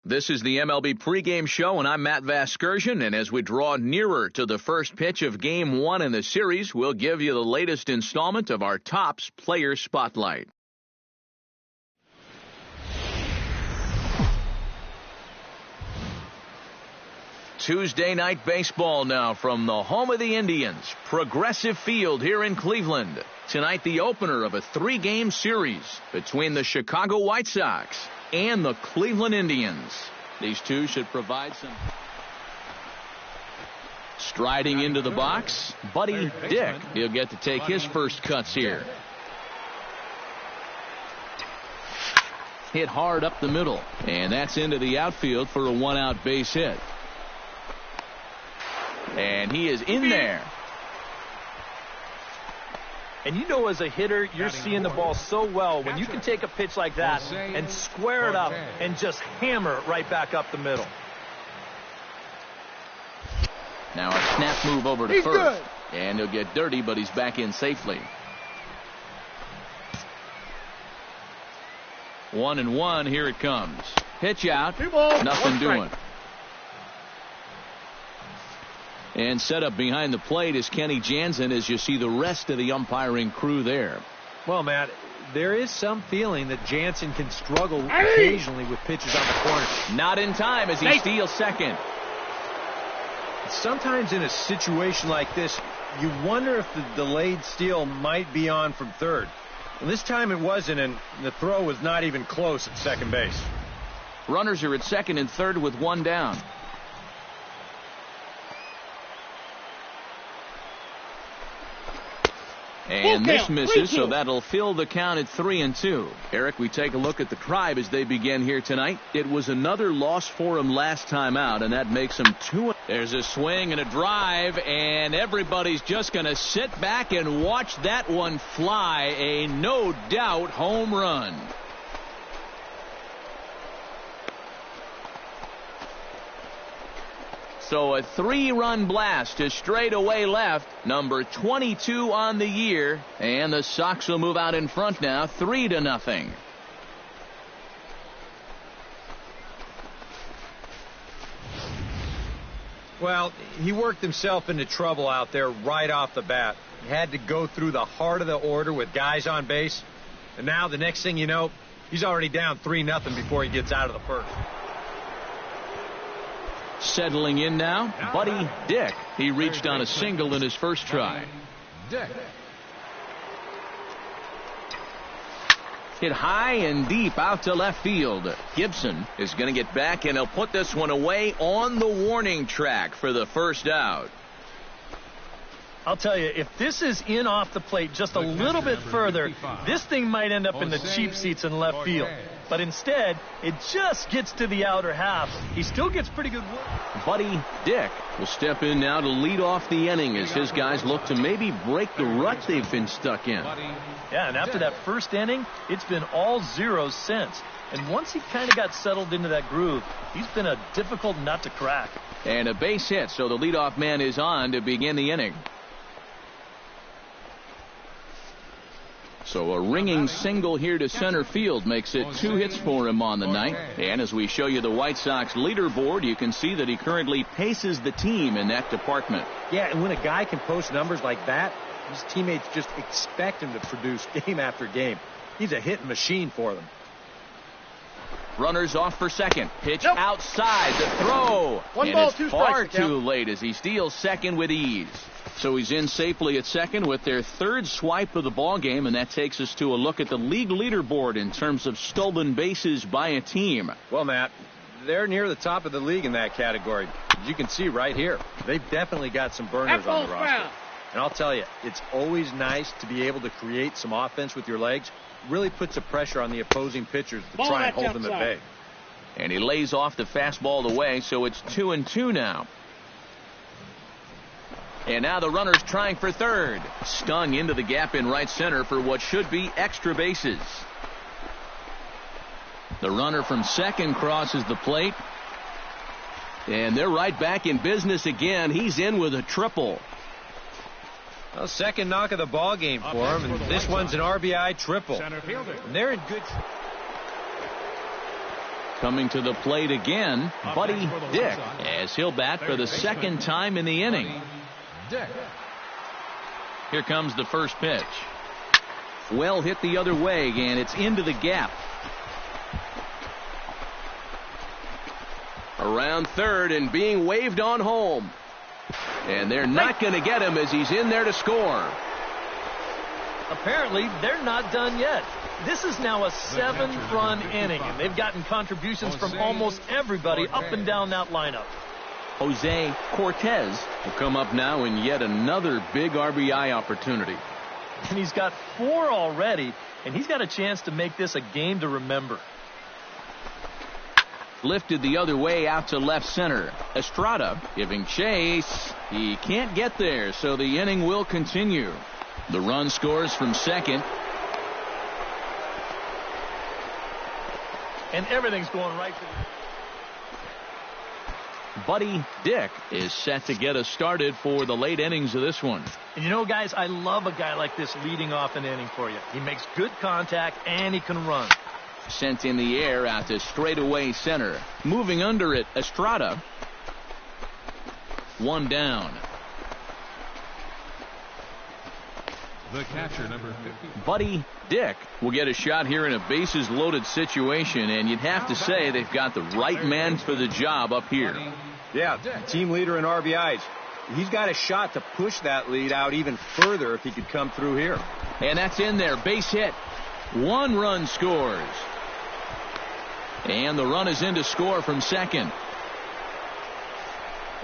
This is the MLB pregame show, and I'm Matt Vasgersian. And as we draw nearer to the first pitch of Game 1 in the series, we'll give you the latest installment of our Topps Player Spotlight. Tuesday night baseball now from the home of the Indians, Progressive Field here in Cleveland. Tonight, the opener of a 3-game series between the Chicago White Sox and the Cleveland Indians. These two should provide some. Striding into the box, Buddy Dick. He'll get to take his first cuts here. Hit hard up the middle, and that's into the outfield for a 1-out base hit. And he is in there. And you know, as a hitter, you're seeing the ball so well when you can take a pitch like that and square it up and just hammer it right back up the middle. Now a snap move over to first. And he'll get dirty, but he's back in safely. 1-1, here it comes. Pitch out, nothing doing. And set up behind the plate is Kenny Jansen as you see the rest of the umpiring crew there. Well, Matt, there is some feeling that Jansen can struggle occasionally with pitches on the corner. Not in time as he steals second. Sometimes in a situation like this, you wonder if the delayed steal might be on from third. Well, this time it wasn't, and the throw was not even close at second base. Runners are at second and third with one down. And this misses, so that'll fill the count at 3-2. Eric, we take a look at the Tribe as they begin here tonight. It was another loss for them last time out, and that makes them 2. There's a swing and a drive, and everybody's just going to sit back and watch that one fly. A no-doubt home run. So a 3-run blast to straightaway left, number 22 on the year, and the Sox will move out in front now, 3-0. Well, he worked himself into trouble out there right off the bat. He had to go through the heart of the order with guys on base, and now the next thing you know, he's already down 3-0 before he gets out of the first. Settling in now, Buddy Dick. He reached on a single in his first try. Hit high and deep out to left field. Gibson is going to get back, and he'll put this one away on the warning track for the first out. I'll tell you, if this is in off the plate just a little bit further, this thing might end up in the cheap seats in left field. But instead, it just gets to the outer half. He still gets pretty good work. Buddy Dick will step in now to lead off the inning as his guys look to maybe break the rut they've been stuck in. Yeah, and after that first inning, it's been all zeros since. And once he kind of got settled into that groove, he's been a difficult nut to crack. And a base hit, so the leadoff man is on to begin the inning. So a ringing single here to center field makes it 2 hits for him on the night. And as we show you the White Sox leaderboard, you can see that he currently paces the team in that department. Yeah, and when a guy can post numbers like that, his teammates just expect him to produce game after game. He's a hitting machine for them. Runners off for second. Pitch outside the throw. It's far too late as he steals second with ease. So he's in safely at second with their third swipe of the ball game, and that takes us to a look at the league leaderboard in terms of stolen bases by a team. Well, Matt, they're near the top of the league in that category. As you can see right here, they've definitely got some burners on the roster. And I'll tell you, it's always nice to be able to create some offense with your legs. Really puts a pressure on the opposing pitchers to try and hold them at bay. And he lays off the fastball away, so it's 2-2 now. And now the runner's trying for third. Stung into the gap in right center for what should be extra bases. The runner from second crosses the plate. And they're right back in business again. He's in with a triple. Well, second knock of the ball game for him, and this one's an RBI triple. And they're in good. Coming to the plate again, Buddy Dick, as he'll bat for the second time in the inning. Here comes the first pitch. Well hit the other way, and it's into the gap. Around third and being waved on home. And they're not going to get him as he's in there to score. Apparently, they're not done yet. This is now a 7-run inning, and they've gotten contributions from almost everybody up and down that lineup. Jose Cortez will come up now in yet another big RBI opportunity. And he's got 4 already, and he's got a chance to make this a game to remember. Lifted the other way out to left center. Estrada giving chase. He can't get there, so the inning will continue. The run scores from second. And everything's going right to the... Buddy Dick is set to get us started for the late innings of this one. And you know, guys, I love a guy like this leading off an inning for you. He makes good contact, and he can run. Sent in the air out to straightaway center. Moving under it, Estrada. 1 down. The catcher, number 50. Buddy Dick will get a shot here in a bases-loaded situation, and you'd have to say they've got the right man for the job up here. Yeah, team leader in RBIs. He's got a shot to push that lead out even further if he could come through here. And that's in there. Base hit. 1 run scores. And the run is in to score from second.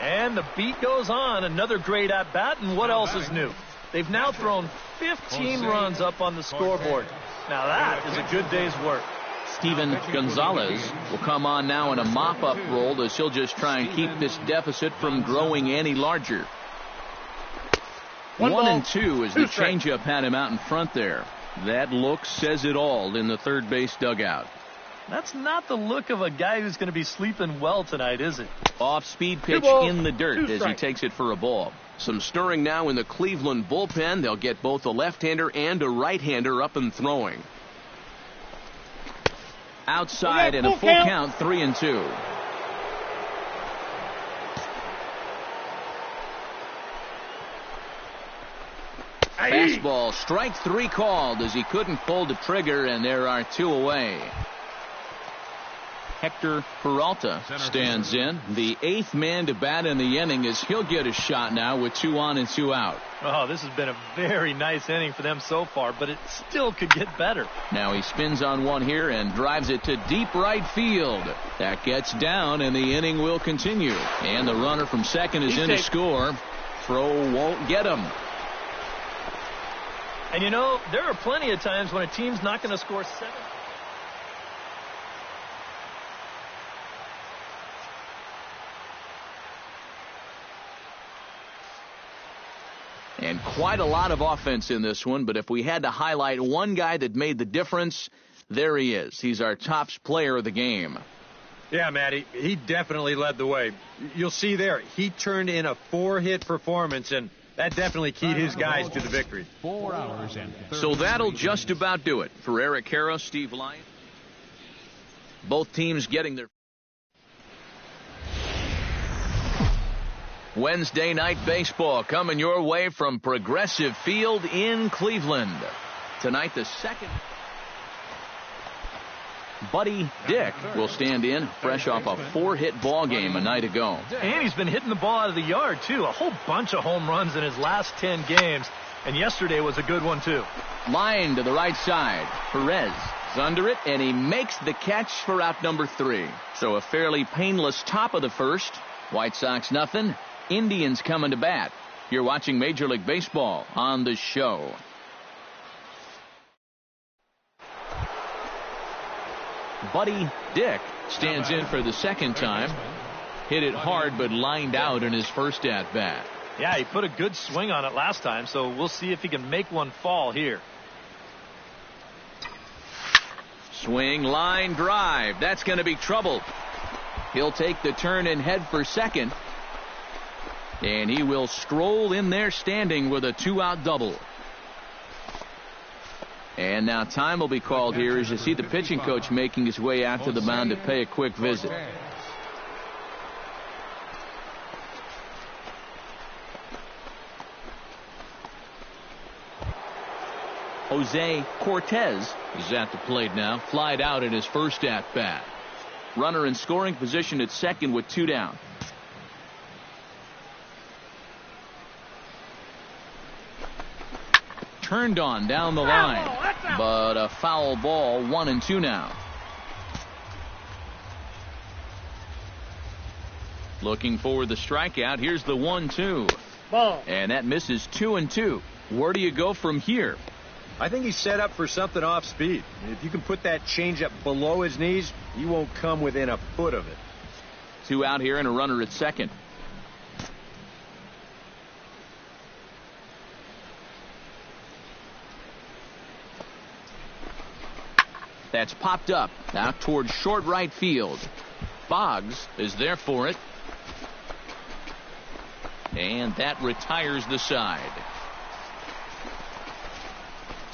And the beat goes on. Another great at-bat, and what else is new? They've now thrown 15 runs up on the scoreboard. Now that is a good day's work. Steven Gonzalez will come on now in a mop-up role as he'll just try and keep this deficit from growing any larger. 1-2 as the changeup had him out in front there. That look says it all in the third base dugout. That's not the look of a guy who's going to be sleeping well tonight, is it? Off-speed pitch in the dirt as he takes it for a ball. Some stirring now in the Cleveland bullpen. They'll get both a left-hander and a right-hander up and throwing. Outside and a full count, 3-2. Fastball, strike 3 called as he couldn't pull the trigger, and there are 2 away. Hector Peralta stands in. The 8th man to bat in the inning as he'll get a shot now with 2 on and 2 out. Oh, this has been a very nice inning for them so far, but it still could get better. Now he spins on one here and drives it to deep right field. That gets down, and the inning will continue. And the runner from second is in to score. Throw won't get him. And you know, there are plenty of times when a team's not going to score 7. And quite a lot of offense in this one, but if we had to highlight one guy that made the difference, there he is. He's our top player of the game. Yeah, Matty, he definitely led the way. You'll see there, he turned in a 4-hit performance, and that definitely keyed his guys to the victory. 4 hours and 30 So that'll just about do it for Eric Harrow, Steve Lyon. Both teams getting their Wednesday night baseball coming your way from Progressive Field in Cleveland. Tonight, the second. Buddy Dick will stand in, fresh off a 4-hit ball game a night ago. And he's been hitting the ball out of the yard, too. A whole bunch of home runs in his last 10 games. And yesterday was a good one, too. Line to the right side. Perez is under it, and he makes the catch for out number 3. So a fairly painless top of the first. White Sox nothing. Indians coming to bat. You're watching Major League Baseball on the show. Buddy Dick stands in for the second time. Hit it hard, but lined out in his first at-bat. Yeah, he put a good swing on it last time, so we'll see if he can make one fall here. Swing, line, drive. That's going to be trouble. He'll take the turn and head for second. And he will stroll in there standing with a 2-out double. And now time will be called here as you see the pitching coach making his way out to the mound to pay a quick visit. Jose Cortez is at the plate now. Flied out in his first at-bat. Runner in scoring position at second with 2 down. Turned on down the line, but a foul ball. 1-2 now. Looking for the strikeout. Here's the 1-2. Ball. And that misses 2-2. Where do you go from here? I think he's set up for something off speed. If you can put that changeup below his knees, he won't come within a foot of it. 2 out here and a runner at second. That's popped up out towards short right field. Boggs is there for it. And that retires the side.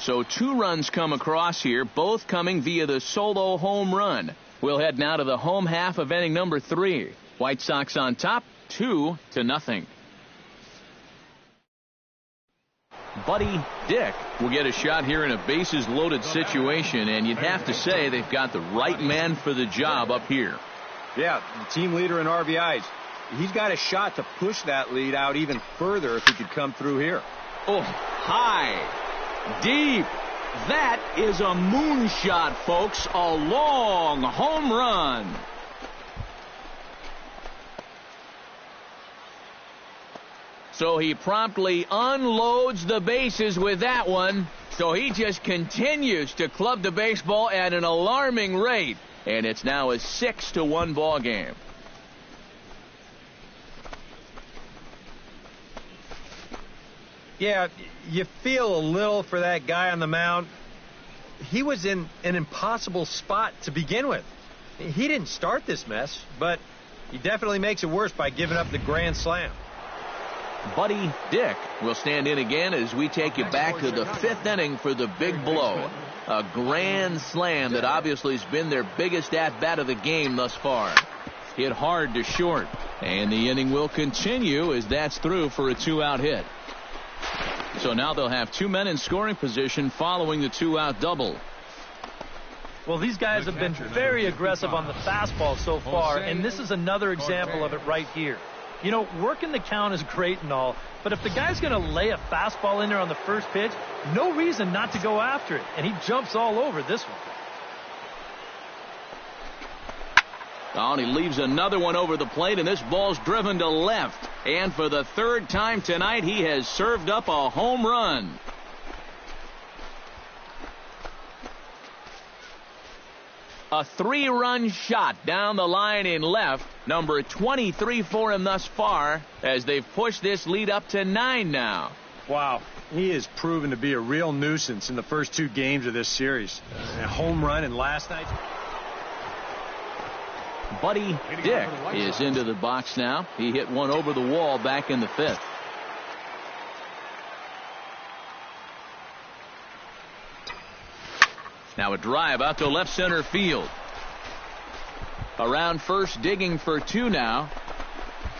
So 2 runs come across here, both coming via the solo home run. We'll head now to the home half of inning number 3. White Sox on top, 2-0. Buddy Dick will get a shot here in a bases-loaded situation, and you'd have to say they've got the right man for the job up here. Yeah, the team leader in RBIs. He's got a shot to push that lead out even further if he could come through here. Oh, high, deep. That is a moonshot, folks. A long home run. So he promptly unloads the bases with that one. So he just continues to club the baseball at an alarming rate. And it's now a 6-1 ball game. Yeah, you feel a little for that guy on the mound. He was in an impossible spot to begin with. He didn't start this mess, but he definitely makes it worse by giving up the grand slam. Buddy Dick will stand in again as we take you back to the 5th inning for the big blow. A grand slam that obviously has been their biggest at-bat of the game thus far. Hit hard to short. And the inning will continue as that's through for a 2-out hit. So now they'll have 2 men in scoring position following the 2-out double. Well, these guys have been very aggressive on the fastball so far, and this is another example of it right here. You know, working the count is great and all, but if the guy's going to lay a fastball in there on the first pitch, no reason not to go after it, and he jumps all over this one. Oh, and he leaves another one over the plate, and this ball's driven to left. And for the 3rd time tonight, he has served up a home run. A 3-run shot down the line in left. Number 23 for him thus far as they've pushed this lead up to 9 now. Wow. He has proven to be a real nuisance in the first 2 games of this series. A home run in last night's. Buddy Dick is into the box now. He hit one over the wall back in the 5th. Now a drive out to left center field. Around first, digging for 2 now.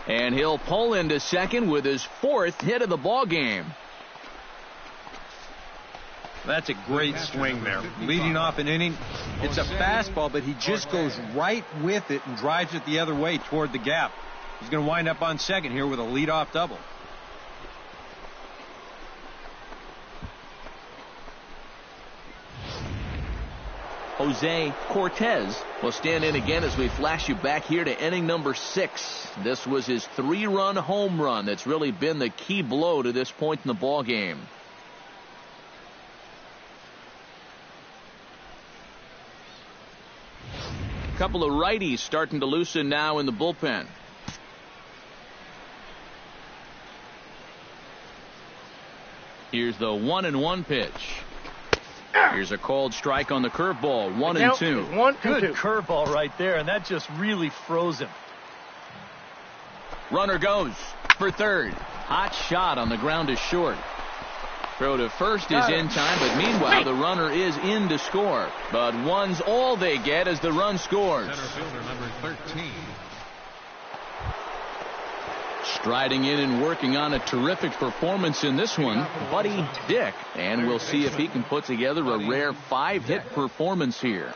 And he'll pull into second with his 4th hit of the ball game. That's a great swing there. Leading off an inning, it's a fastball, but he just goes right with it and drives it the other way toward the gap. He's going to wind up on second here with a leadoff double. Jose Cortez will stand in again as we flash you back here to inning number 6. This was his 3-run home run that's really been the key blow to this point in the ball game. A couple of righties starting to loosen now in the bullpen. Here's the 1-1 pitch. Here's a called strike on the curveball. 1-2. Good curveball right there, and that just really froze him. Runner goes for third. Hot shot on the ground is short. Throw to first is in time, but meanwhile the runner is in to score. But one's all they get as the run scores. Center fielder number 13. Striding in and working on a terrific performance in this one, Buddy Dick. And we'll see if he can put together a rare 5-hit performance here.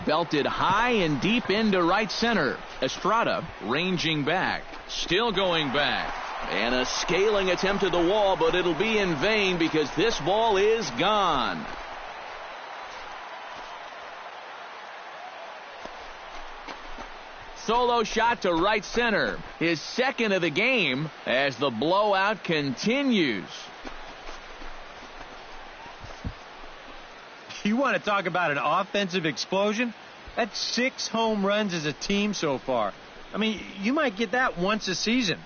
Belted high and deep into right center. Estrada ranging back. Still going back. And a scaling attempt at the wall, but it'll be in vain because this ball is gone. Solo shot to right center. His second of the game as the blowout continues. You want to talk about an offensive explosion? That's 6 home runs as a team so far. I mean, you might get that once a season.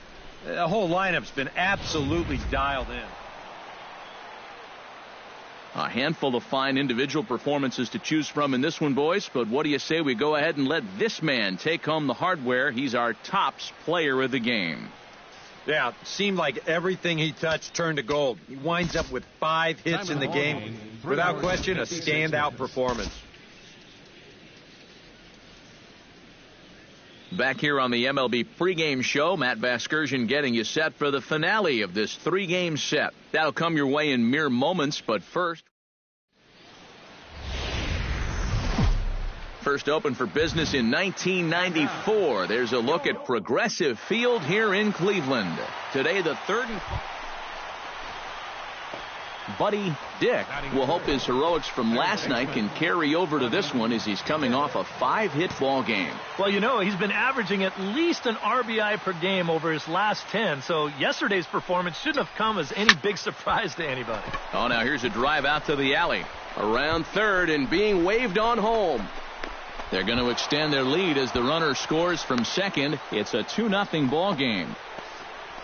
The whole lineup's been absolutely dialed in. A handful of fine individual performances to choose from in this one, boys. But what do you say we go ahead and let this man take home the hardware? He's our tops player of the game. Yeah, seemed like everything he touched turned to gold. He winds up with 5 hits in the game. Without question, a standout performance. Back here on the MLB pregame show, Matt Vasgersian getting you set for the finale of this 3-game set. That'll come your way in mere moments, but first opened for business in 1994. There's a look at Progressive Field here in Cleveland. Today, the third and Buddy Dick will hope his heroics from last night can carry over to this one as he's coming off a 5-hit ball game. Well, you know, he's been averaging at least an RBI per game over his last 10, so yesterday's performance shouldn't have come as any big surprise to anybody. Oh, now here's a drive out to the alley. Around third and being waved on home. They're going to extend their lead as the runner scores from second. It's a 2-0 ball game.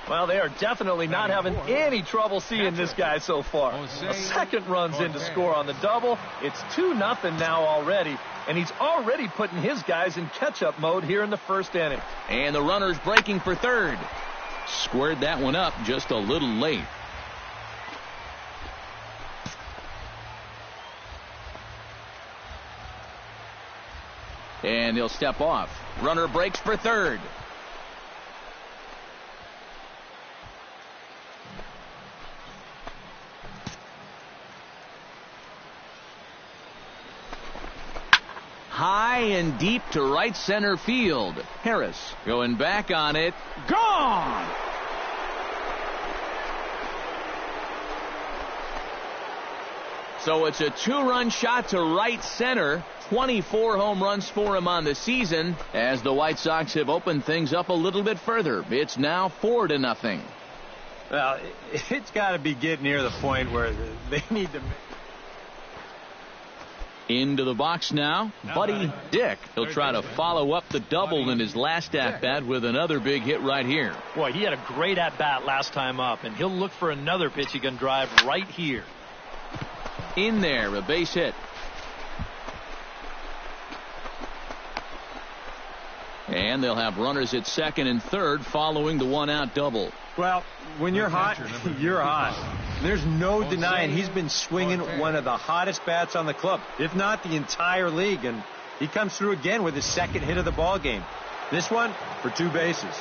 Well, they are definitely not having any trouble seeing this guy so far. A second run's in to score on the double. It's 2-0 now already, and he's already putting his guys in catch-up mode here in the first inning. And the runner's breaking for third. Squared that one up just a little late. And he'll step off. Runner breaks for third. High and deep to right center field. Harris going back on it. Gone! So it's a 2-run shot to right center. 24 home runs for him on the season as the White Sox have opened things up a little bit further. It's now 4-0. Well, it's got to be getting near the point where they need to. Into the box now, Buddy Dick. He'll try to follow up the double in his last at-bat with another big hit right here. Boy, he had a great at-bat last time up, and he'll look for another pitch he can drive right here. In there, a base hit. And they'll have runners at second and third following the one-out double. Well, when you're hot, you're hot. There's no denying he's been swinging one of the hottest bats on the club, if not the entire league, and he comes through again with his second hit of the ball game. This one for 2 bases.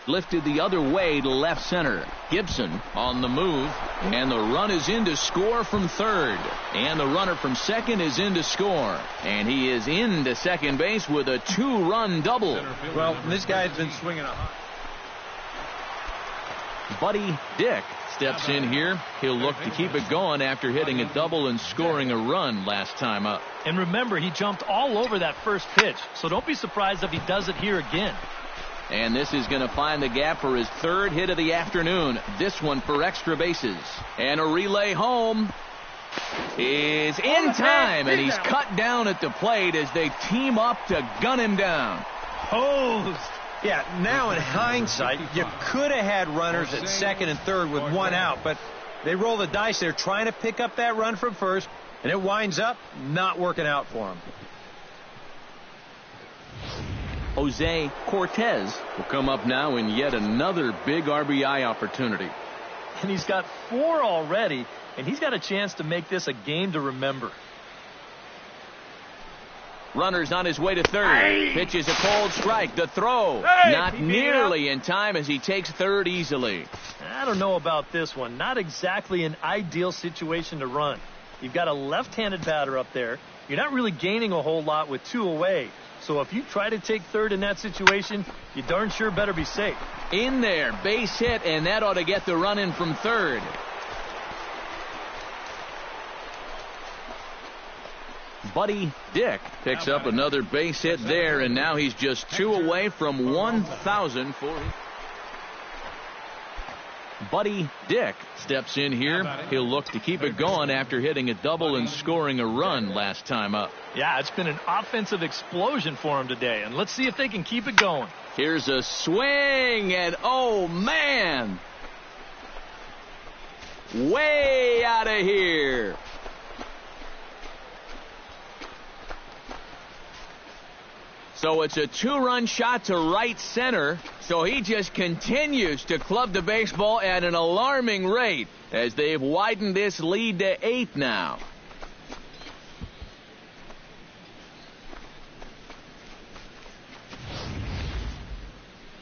Lifted the other way to left center. Gibson on the move, and the run is in to score from third. And the runner from second is in to score. And he is into second base with a 2-run double. Well, this guy's been swinging a hot. Buddy Dick steps in here. He'll look to keep it going after hitting a double and scoring a run last time up. And remember, he jumped all over that first pitch, so don't be surprised if he does it here again. And this is going to find the gap for his third hit of the afternoon. This one for extra bases. And a relay home is in time, and he's cut down at the plate as they team up to gun him down. Hosed. Yeah, now in hindsight, you could have had runners at second and third with one out, but they roll the dice. They're trying to pick up that run from first, and it winds up not working out for them. Jose Cortez will come up now in yet another big RBI opportunity. And he's got 4 already, and he's got a chance to make this a game to remember. Runner's on his way to third. Pitches a cold strike. The throw not nearly in time as he takes third easily. I don't know about this one. Not exactly an ideal situation to run. You've got a left-handed batter up there. You're not really gaining a whole lot with 2 away. So if you try to take third in that situation, you darn sure better be safe. In there, base hit, and that ought to get the run in from third. Buddy Dick picks up another base hit there, and now he's just 2 away from 1,000 for him. Buddy Dick steps in here. He'll look to keep it going after hitting a double and scoring a run last time up. Yeah, it's been an offensive explosion for him today, and let's see if they can keep it going. Here's a swing, and oh, man! Way out of here. So it's a 2-run shot to right center. So he just continues to club the baseball at an alarming rate as they've widened this lead to 8 now.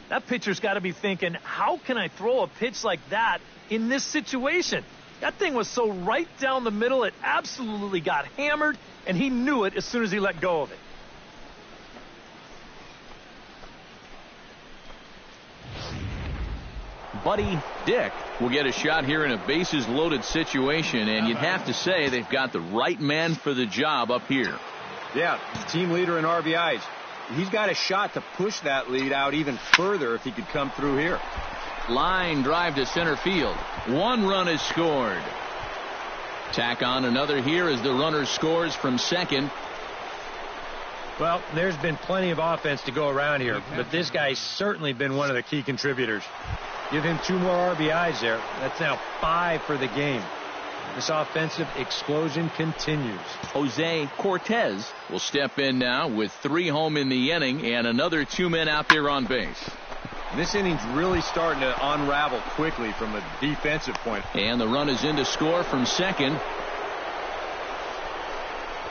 That pitcher's got to be thinking, how can I throw a pitch like that in this situation? That thing was so right down the middle, it absolutely got hammered, and he knew it as soon as he let go of it. Buddy Dick will get a shot here in a bases-loaded situation, and you'd have to say they've got the right man for the job up here. Yeah, team leader in RBIs. He's got a shot to push that lead out even further if he could come through here. Line drive to center field. 1 run is scored. Tack on another here as the runner scores from second. Well, there's been plenty of offense to go around here, but this guy's certainly been one of the key contributors. Give him 2 more RBIs there. That's now 5 for the game. This offensive explosion continues. Jose Cortez will step in now with 3 home in the inning and another 2 men out there on base. This inning's really starting to unravel quickly from a defensive point. And the run is in to score from second.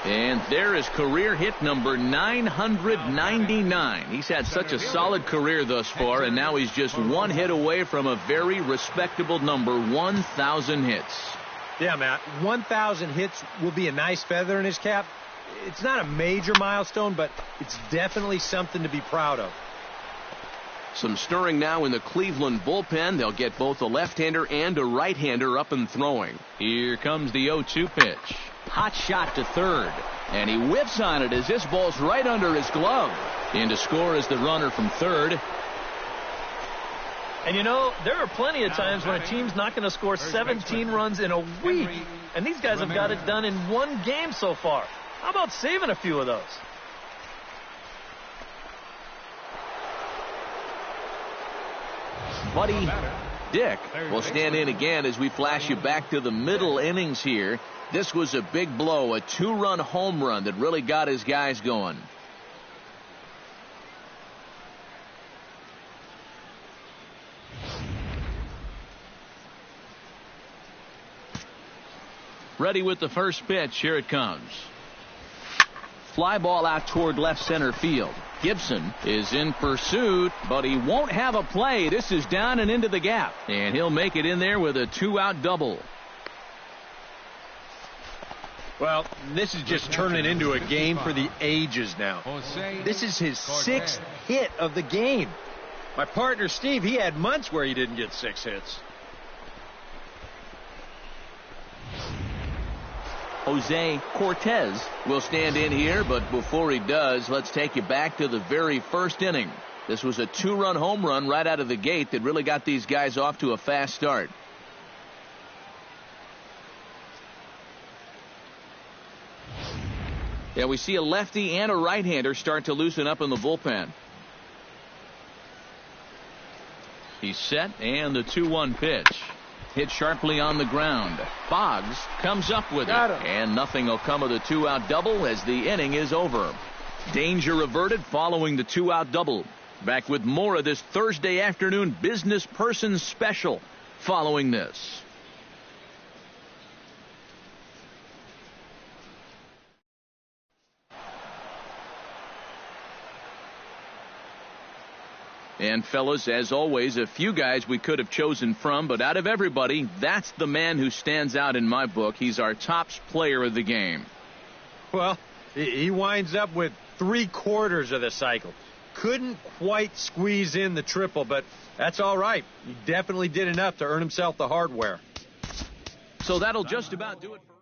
And there is career hit number 999. He's had such a solid career thus far, and now he's just 1 hit away from a very respectable number, 1,000 hits. Yeah, Matt, 1,000 hits will be a nice feather in his cap. It's not a major milestone, but it's definitely something to be proud of. Some stirring now in the Cleveland bullpen. They'll get both a left-hander and a right-hander up and throwing. Here comes the 0-2 pitch. Hot shot to third, and he whips on it as this ball's right under his glove. In to score is the runner from third. And you know, there are plenty of times when a team's not going to score 17 runs in a week, and these guys have got it done in 1 game so far. How about saving a few of those? Buddy Dick will stand in again as we flash you back to the middle innings here. This was a big blow, a 2-run home run that really got his guys going. Ready with the first pitch. Here it comes. Fly ball out toward left center field. Gibson is in pursuit, but he won't have a play. This is down and into the gap, and he'll make it in there with a 2-out double. Well, this is just turning into a game for the ages now. This is his 6th hit of the game. My partner, Steve, he had months where he didn't get 6 hits. Jose Cortez will stand in here, but before he does, let's take you back to the very first inning. This was a 2-run home run right out of the gate that really got these guys off to a fast start. Yeah, we see a lefty and a right-hander start to loosen up in the bullpen. He's set, and the 2-1 pitch. Hit sharply on the ground. Boggs comes up with it, and nothing will come of the 2-out double as the inning is over. Danger averted following the 2-out double. Back with more of this Thursday afternoon business person special following this. And fellas, as always, a few guys we could have chosen from, but out of everybody, that's the man who stands out in my book. He's our top player of the game. Well, he winds up with 3/4 of the cycle. Couldn't quite squeeze in the triple, but that's all right. He definitely did enough to earn himself the hardware. So that'll just about do it for